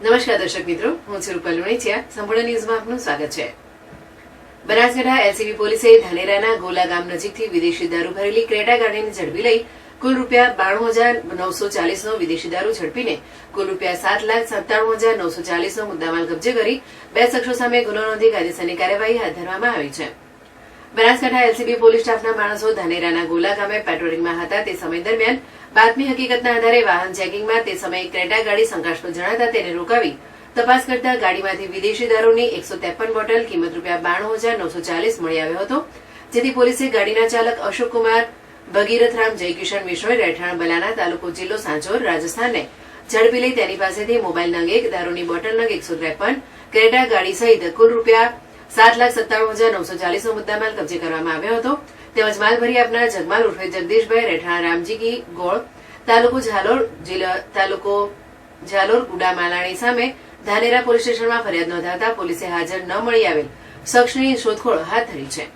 નમસ્કાર દર્શક મિત્રો, હું છું રૂપલ લુણીચિયા. સંપૂર્ણ ન્યૂઝમાં આપનું સ્વાગત છે. બનાસકાંઠા એલસીબી પોલીસે ધાનેરાના ગોલા ગામ નજીકથી વિદેશી દારૂ ભરેલી ક્રેટા ગાડીને ઝડપી લઈ કુલ ₹92,940નો વિદેશી દારૂ ઝડપીને કુલ ₹7,97,940નો મુદ્દામાલ કબજે કરી બે શખ્સો સામે ગુનો નોંધી કાયદેસરની કાર્યવાહી હાથ ધરવામાં આવી છે. બનાસકાંઠા એલસીબી પોલીસ સ્ટાફના માણસો ધાનેરાના ગોલા ગામે પેટ્રોલિંગમાં હતા તે સમય દરમિયાન બાતમી હકીકતના આધારે વાહન ચેકિંગમાં તે સમયે ક્રેટા ગાડી શંકાસ્પદ જણાતા તેને રોકાવી તપાસ કરતા ગાડીમાંથી વિદેશી દારૂની 153 બોટલ કિંમત ₹92,940 મળી આવ્યો હતો. જેથી પોલીસે ગાડીના ચાલક અશોક કુમાર ભગીરથરામ જયકિશન વિશ્નોઈ રહેઠાણ બલાના તાલુકો જિલ્લો સાંચોર રાજસ્થાનને ઝડપી લઈ તેની પાસેથી મોબાઈલ નંગ 1 દારૂની બોટલ નંગ 153 ક્રેટા ગાડી સહિત કુલ ₹7,97,940નો મુદ્દામાલ કબજે કરવામાં આવ્યો હતો. તેમજ માલ ભરી આપનાર જગમાલ ઉર્ફે જગદીશભાઈ રહેઠાણ રામજીકી ગોળ તાલુકો ઝાલોર ગુડા માલાણી સામે ધાનેરા પોલીસ સ્ટેશનમાં ફરિયાદ નોંધાવતા પોલીસે હાજર ન મળી આવેલ શખ્સની શોધખોળ હાથ ધરી છે.